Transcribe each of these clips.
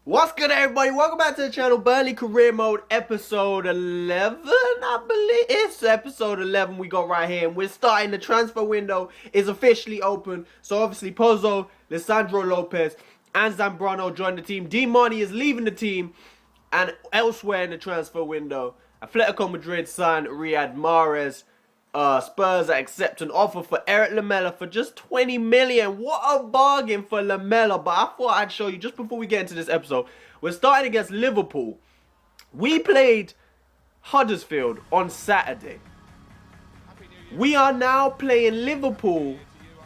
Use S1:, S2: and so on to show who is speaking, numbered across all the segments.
S1: What's good, everybody? Welcome back to the channel. Burnley Career Mode episode 11, I believe. It's episode 11 we got right here. And we're starting. The transfer window is officially open. So obviously Pozo, Lisandro Lopez, and Zambrano joined the team. Di Marti is leaving the team. And elsewhere in the transfer window, Atletico Madrid signed Riyad Mahrez. Spurs accept an offer for Eric Lamela for just 20 million. What a bargain for Lamela. But I thought I'd show you just before we get into this episode. We're starting against Liverpool. We played Huddersfield on Saturday. We are now playing Liverpool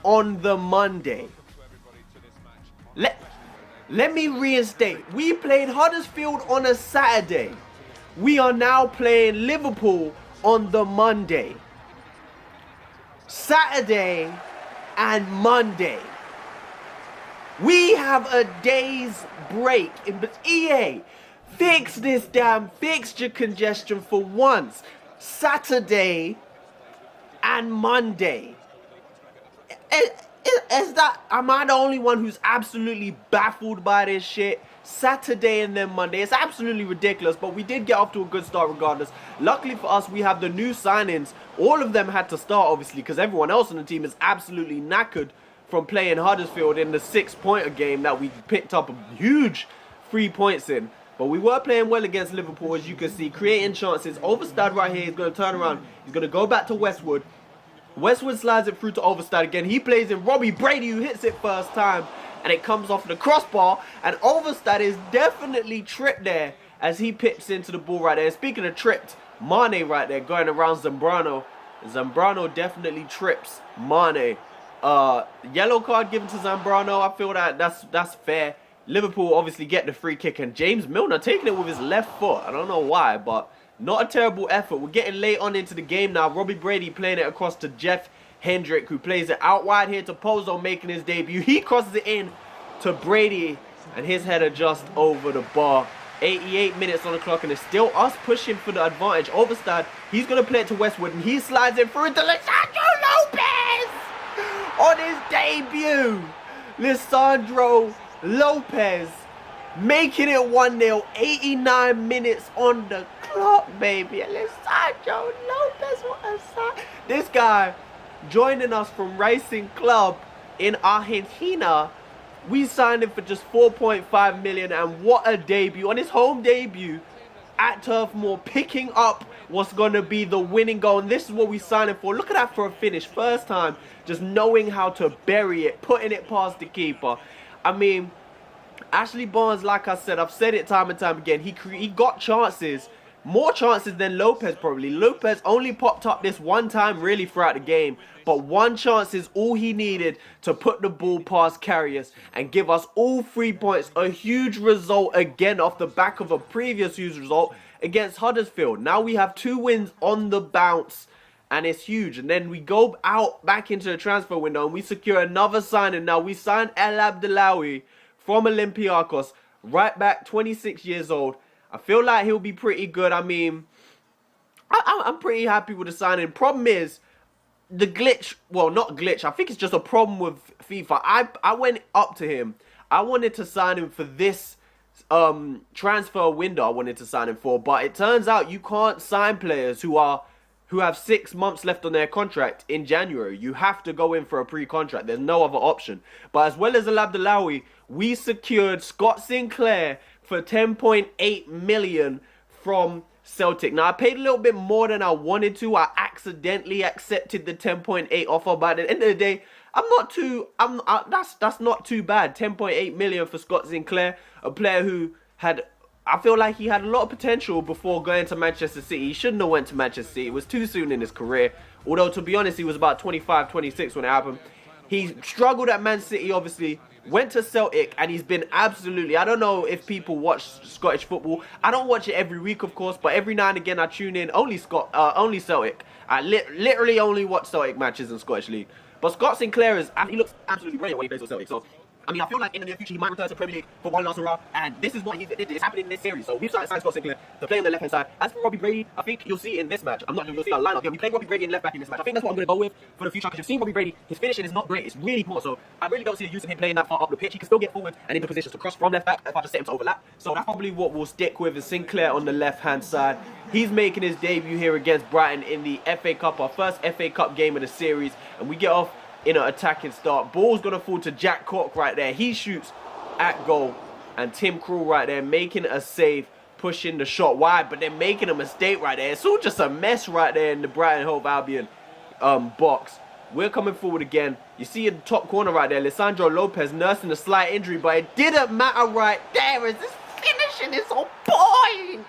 S1: on the Monday. Let me reinstate. We played Huddersfield on a Saturday. We are now playing Liverpool on the Monday. Saturday and Monday. We have a day's break. But EA, fix this damn fixture congestion for once. Saturday and Monday. Am I the only one who's absolutely baffled by this shit? Saturday and then Monday. It's absolutely ridiculous, but we did get off to a good start regardless. Luckily for us, we have the new signings. All of them had to start, obviously, because everyone else on the team is absolutely knackered from playing Huddersfield in the 6-pointer game that we picked up a huge 3 points in. But we were playing well against Liverpool, as you can see, creating chances. Overstad right here is going to turn around. He's going to go back to Westwood. Westwood slides it through to Overstad again. He plays in Robbie Brady, who hits it first time. And it comes off the crossbar. And Overstad is definitely tripped there as he pips into the ball right there. Speaking of tripped, Mane right there going around Zambrano. Zambrano definitely trips Mane. Yellow card given to Zambrano. I feel that's fair. Liverpool obviously get the free kick. And James Milner taking it with his left foot. I don't know why, but not a terrible effort. We're getting late on into the game now. Robbie Brady playing it across to Jeff Hendrick, who plays it out wide here to Pozo, making his debut. He crosses it in to Brady, and his header just over the bar. 88 minutes on the clock, and it's still us pushing for the advantage. Overstad, he's going to play it to Westwood, and he slides it through to Lisandro Lopez on his debut. Lisandro Lopez making it 1-0. 89 minutes on the clock, baby. Lisandro Lopez, what a sight. This guy joining us from Racing Club in Argentina. We signed him for just 4.5 million, and what a debut. On his home debut at Turf Moor, picking up what's going to be the winning goal. And this is what we signed him for. Look at that for a finish. First time, just knowing how to bury it, putting it past the keeper. I mean, Ashley Barnes, like I said, I've said it time and time again, he got chances. More chances than Lopez probably. Lopez only popped up this one time really throughout the game. But one chance is all he needed to put the ball past Karius and give us all 3 points. A huge result again off the back of a previous huge result against Huddersfield. Now we have 2 wins on the bounce. And it's huge. And then we go out back into the transfer window and we secure another signing. Now we signed El Abdellaoui from Olympiacos. Right back, 26 years old. I feel like he'll be pretty good. I mean, I'm pretty happy with the signing. Problem is, the glitch, well, not glitch, I think it's just a problem with FIFA. I went up to him. I wanted to sign him for this transfer window I wanted to sign him for. But it turns out you can't sign players who have 6 months left on their contract in January. You have to go in for a pre-contract. There's no other option. But as well as El Abdellaoui, we secured Scott Sinclair for 10.8 million from Celtic. Now, I paid a little bit more than I wanted to. I accidentally accepted the 10.8 offer, but at the end of the day, that's not too bad. 10.8 million for Scott Sinclair, a player who I feel like he had a lot of potential before going to Manchester City. He shouldn't have went to Manchester City. It was too soon in his career. Although, to be honest, he was about 25, 26 when it happened. He struggled at Man City, obviously. Went to Celtic, and he's been absolutely... I don't know if people watch Scottish football. I don't watch it every week, of course, but every now and again I tune in. Only Celtic. I literally only watch Celtic matches in Scottish League. But Scott Sinclair he looks absolutely brilliant when he plays for Celtic. So I mean, I feel like in the near future he might return to Premier League for one last hurrah, and this is what it's happening in this series. So we've signed Scott Sinclair to play on the left hand side. As for Robbie Brady, I think you'll see in this match. I'm not you'll see our lineup. Yeah, we played Robbie Brady in left back in this match. I think that's what I'm going to go with for the future, because you've seen Robbie Brady. His finishing is not great. It's really poor. So I really don't see the use of him playing that far up the pitch. He can still get forward and into positions to cross from left back if I just set him to overlap. So that's probably what we'll stick with, is Sinclair on the left hand side. He's making his debut here against Brighton in the FA Cup, our first FA Cup game of the series, and we get off in an attacking start. Ball's gonna fall to Jack Cork right there. He shoots at goal, and Tim Krul right there making a save, pushing the shot wide, but then making a mistake right there. It's all just a mess right there in the Brighton Hove Albion box. We're coming forward again. You see in the top corner right there, Lisandro Lopez nursing a slight injury, but it didn't matter right there, as this finishing is on point.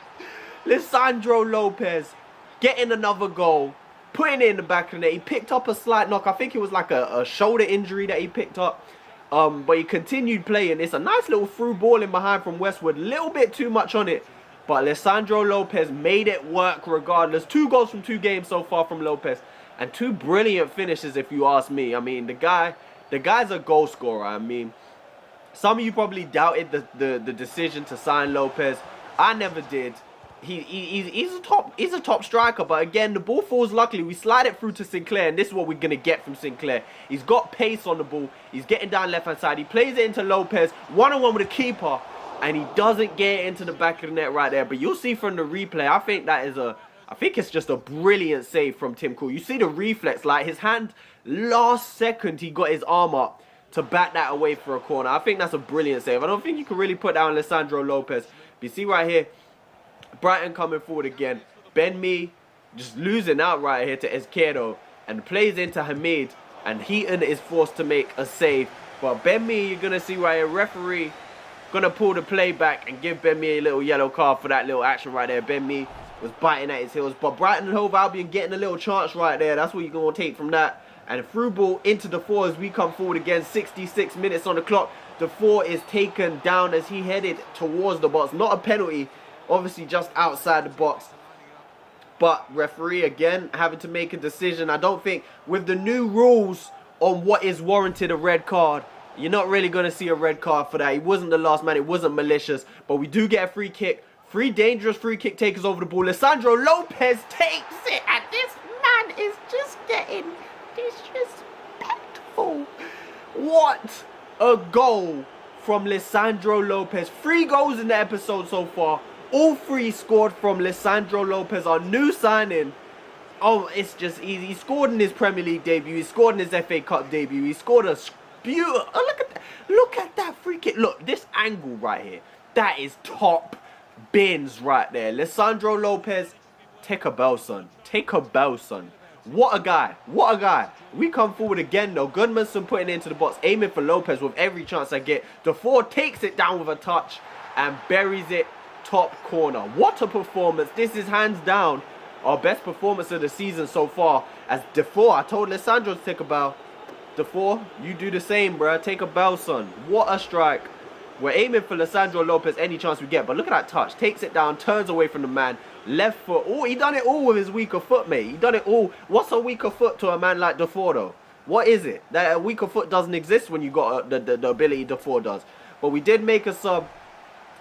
S1: Lisandro Lopez getting another goal, putting it in the back of the net. He picked up a slight knock. I think it was like a shoulder injury that he picked up. But he continued playing. It's a nice little through ball in behind from Westwood. Little bit too much on it. But Lisandro Lopez made it work regardless. 2 goals from 2 games so far from Lopez. And 2 brilliant finishes, if you ask me. I mean, the guy's a goal scorer. I mean, some of you probably doubted the decision to sign Lopez. I never did. He's a top striker, but again, the ball falls luckily. We slide it through to Sinclair, and this is what we're gonna get from Sinclair. He's got pace on the ball. He's getting down left hand side. He plays it into Lopez, one-on-one with the keeper, and he doesn't get into the back of the net right there. But you'll see from the replay, I think it's just a brilliant save from Tim Krul. You see the reflex, like his hand, last second he got his arm up to bat that away for a corner. I think that's a brilliant save. I don't think you can really put down Lisandro Lopez. But you see right here, Brighton coming forward again. Ben Mee just losing out right here to Izquierdo, and plays into Hamid, and Heaton is forced to make a save. But Ben Mee, you're going to see right here, referee going to pull the play back and give Ben Mee a little yellow card for that little action right there. Ben Mee was biting at his heels, but Brighton and Hove Albion getting a little chance right there. That's what you're going to take from that. And through ball into Defoe as we come forward again. 66 minutes on the clock. Defoe is taken down as he headed towards the box. Not a penalty, obviously just outside the box. But referee again having to make a decision. I don't think with the new rules on what is warranted a red card, you're not really going to see a red card for that. He wasn't the last man. It wasn't malicious. But we do get a free kick. 3 dangerous free kick takers over the ball. Lisandro Lopez takes it, and this man is just getting disrespectful. What a goal from Lisandro Lopez. 3 goals in the episode so far. All 3 scored from Lisandro Lopez, our new signing. Oh, it's just easy. He scored in his Premier League debut. He scored in his FA Cup debut. He scored a beautiful... Oh, look at that. Look at that free kick. Look, this angle right here. That is top bins right there. Lisandro Lopez, take a bow, son. Take a bow, son. What a guy. What a guy. We come forward again, though. Goodmanson putting it into the box, aiming for Lopez with every chance I get. Defoe takes it down with a touch and buries it top corner. What a performance. This is hands down our best performance of the season so far. As Defoe, I told Lisandro to take a bow. Defoe, you do the same, bruh. Take a bow, son. What a strike. We're aiming for Lisandro Lopez any chance we get, but look at that touch. Takes it down, turns away from the man. Left foot. Oh, he done it all with his weaker foot, mate. He done it all. What's a weaker foot to a man like Defoe, though? What is it? That a weaker foot doesn't exist when you got the ability Defoe does. But we did make a sub.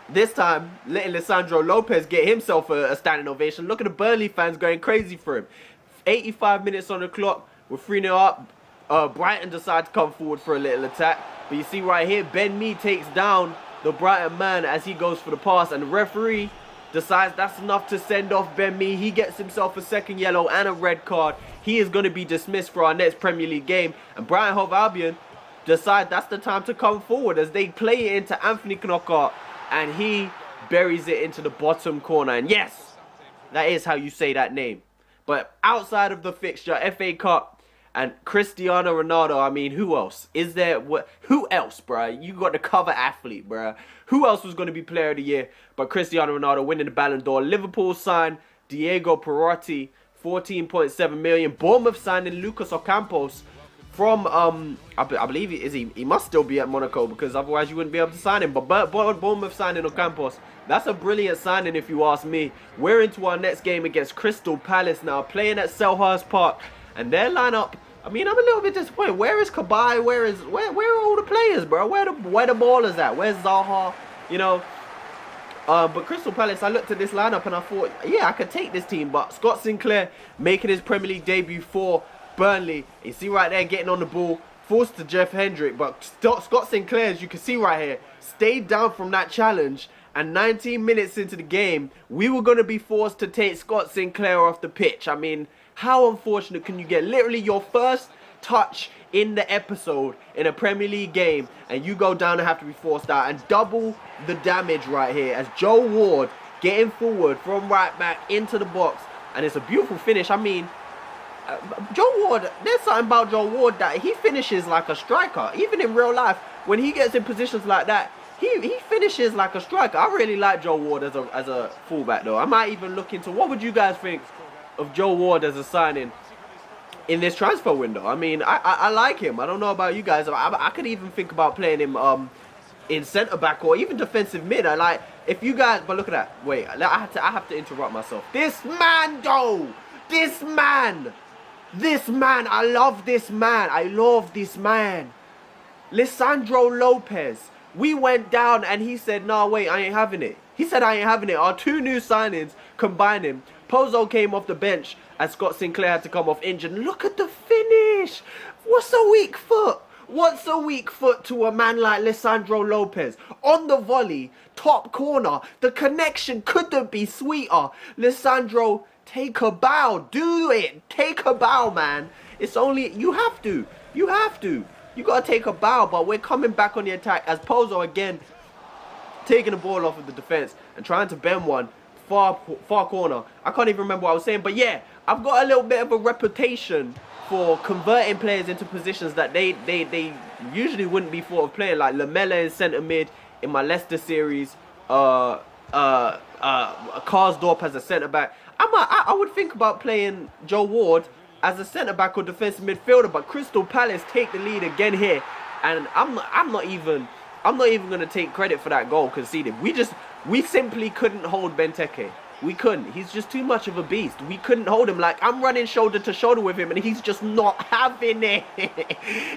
S1: This time, letting Lisandro Lopez get himself a standing ovation. Look at the Burnley fans going crazy for him. 85 minutes on the clock. We're 3-0 up. Brighton decide to come forward for a little attack. But you see right here, Ben Mee takes down the Brighton man as he goes for the pass. And the referee decides that's enough to send off Ben Mee. He gets himself a second yellow and a red card. He is going to be dismissed for our next Premier League game. And Brighton Hove Albion decide that's the time to come forward as they play it into Anthony Knockout. And he buries it into the bottom corner. And yes, that is how you say that name. But outside of the fixture, FA Cup and Cristiano Ronaldo, I mean, who else? Is there... Who else, bruh? You got the cover athlete, bruh. Who else was going to be player of the year but Cristiano Ronaldo winning the Ballon d'Or? Liverpool signed Diego Perotti, 14.7 million. Bournemouth signing Lucas Ocampos from, I believe he must still be at Monaco, because otherwise you wouldn't be able to sign him. But Bournemouth signing Ocampos. That's a brilliant signing if you ask me. We're into our next game against Crystal Palace now, playing at Selhurst Park. And their lineup, I mean, I'm a little bit disappointed. Where is Kabay? Where are all the players, bro? Where the ballers at? Where's Zaha? You know. But Crystal Palace, I looked at this lineup and I thought, yeah, I could take this team. But Scott Sinclair making his Premier League debut for Burnley. You see right there, getting on the ball, forced to Jeff Hendrick. But Scott Sinclair, as you can see right here, stayed down from that challenge. And 19 minutes into the game, we were going to be forced to take Scott Sinclair off the pitch. I mean, how unfortunate can you get? Literally your first touch in the episode in a Premier League game, and you go down and have to be forced out, and double the damage right here as Joe Ward getting forward from right back into the box, and it's a beautiful finish. I mean, Joe Ward, there's something about Joe Ward that he finishes like a striker. Even in real life, when he gets in positions like that, he finishes like a striker. I really like Joe Ward as a fullback though. I might even look into, what would you guys think of Joe Ward as a signing in this transfer window? I mean, I like him. I don't know about you guys. I could even think about playing him in centre back or even defensive mid. I like, if you guys, but look at that. Wait, I have to interrupt myself. This man though, this man, I love this man. I love this man. Lisandro Lopez. We went down and he said, no, wait, I ain't having it. He said, I ain't having it. Our two new signings combining. Pozo came off the bench as Scott Sinclair had to come off injured. Look at the finish. What's a weak foot? What's a weak foot to a man like Lisandro Lopez? On the volley, top corner. The connection couldn't be sweeter. Lisandro, take a bow. Do it. Take a bow, man. It's only, you have to. You have to. You got to take a bow, but we're coming back on the attack as Pozo again taking the ball off of the defense and trying to bend one far corner. I can't even remember what I was saying, but yeah, I've got a little bit of a reputation for converting players into positions that they usually wouldn't be thought of playing, like Lamella in centre mid in my Leicester series, Karsdorp as a centre back. I would think about playing Joe Ward as a centre back or defensive midfielder, but Crystal Palace take the lead again here, and I'm not even gonna take credit for that goal conceded. We simply couldn't hold Benteke. We couldn't. He's just too much of a beast. We couldn't hold him. Like, I'm running shoulder to shoulder with him and he's just not having it.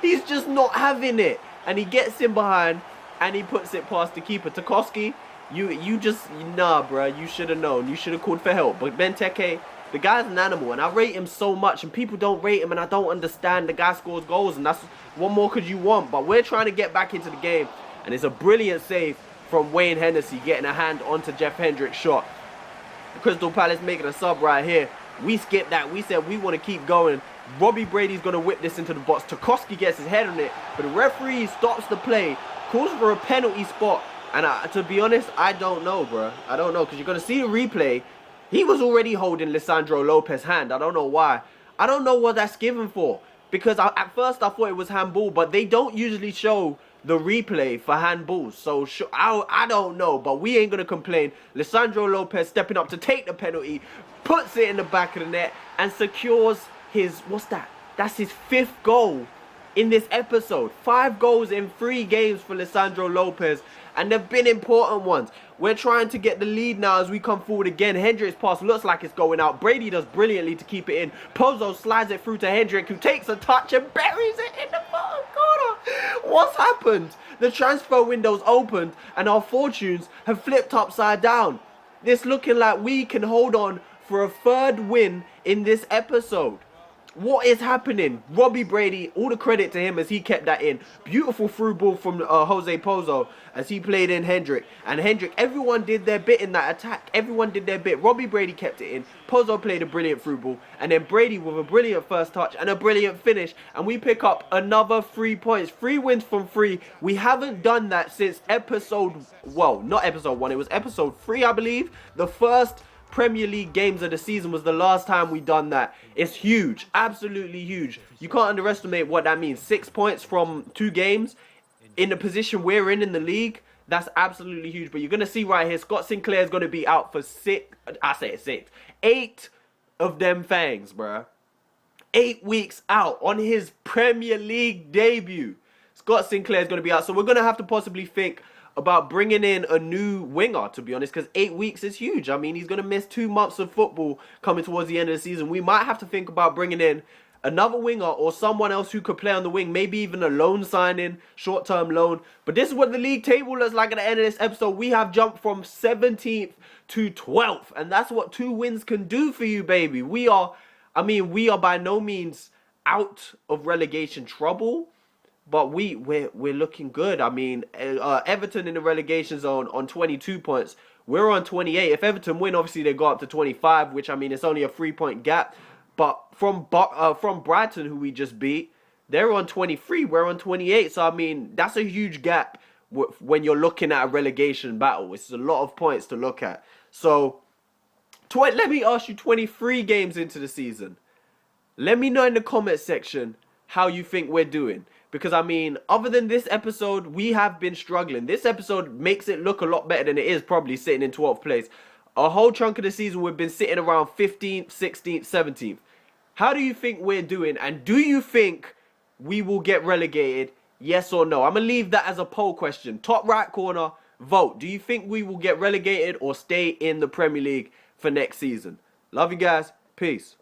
S1: He's just not having it. And he gets in behind and he puts it past the keeper. Tarkowski, you just, nah, bruh. You should have known. You should have called for help. But Benteke, the guy's an animal and I rate him so much and people don't rate him and I don't understand. The guy scores goals and that's, what more could you want? But we're trying to get back into the game and it's a brilliant save from Wayne Hennessy getting a hand onto Jeff Hendrick's shot. Crystal Palace making a sub right here. We skipped that. We said we want to keep going. Robbie Brady's going to whip this into the box. Tarkowski gets his head on it, but the referee stops the play, calls for a penalty spot. And to be honest, I don't know, bro. I don't know, because you're going to see the replay. He was already holding Lisandro Lopez's hand. I don't know why. I don't know what that's given for. Because at first I thought it was handball, but they don't usually show the replay for handballs. So I don't know, but we ain't going to complain. Lisandro Lopez stepping up to take the penalty, puts it in the back of the net and secures his, what's that? That's his 5th goal in this episode. 5 goals in 3 games for Lisandro Lopez, and they've been important ones. We're trying to get the lead now as we come forward again. Hendrick's pass looks like it's going out. Brady does brilliantly to keep it in. Pozo slides it through to Hendrick, who takes a touch and buries it in the bottom corner. What's happened? The transfer window's opened and our fortunes have flipped upside down. This looking like we can hold on for a 3rd win in this episode. What is happening? Robbie Brady, all the credit to him as he kept that in. Beautiful through ball from Jose Pozo as he played in Hendrick. And Hendrick, everyone did their bit in that attack. Everyone did their bit. Robbie Brady kept it in. Pozo played a brilliant through ball. And then Brady with a brilliant first touch and a brilliant finish. And we pick up another 3 points. 3 wins from 3. We haven't done that since episode, well, not episode 1. It was episode 3, I believe. The first Premier League games of the season was the last time we done that. It's huge, absolutely huge. You can't underestimate what that means. 6 points from 2 games in the position we're in the league. That's absolutely huge. But you're going to see right here, Scott Sinclair is going to be out for 8 of them fangs, bruh. 8 weeks out on his Premier League debut. Scott Sinclair is going to be out. So we're going to have to possibly think about bringing in a new winger, to be honest, because 8 weeks is huge. I mean, he's going to miss 2 months of football coming towards the end of the season. We might have to think about bringing in another winger or someone else who could play on the wing, maybe even a loan signing, short-term loan. But this is what the league table looks like at the end of this episode. We have jumped from 17th to 12th, and that's what 2 wins can do for you, baby. We are by no means out of relegation trouble, but we're looking good. I mean, Everton in the relegation zone on 22 points. We're on 28. If Everton win, obviously they go up to 25, which, I mean, it's only a 3-point gap. But from Brighton, who we just beat, they're on 23. We're on 28. So, I mean, that's a huge gap when you're looking at a relegation battle. It's a lot of points to look at. So, let me ask you, 23 games into the season, let me know in the comment section how you think we're doing. Because, I mean, other than this episode, we have been struggling. This episode makes it look a lot better than it is, probably sitting in 12th place. A whole chunk of the season, we've been sitting around 15th, 16th, 17th. How do you think we're doing? And do you think we will get relegated? Yes or no? I'm going to leave that as a poll question. Top right corner, vote. Do you think we will get relegated or stay in the Premier League for next season? Love you guys. Peace.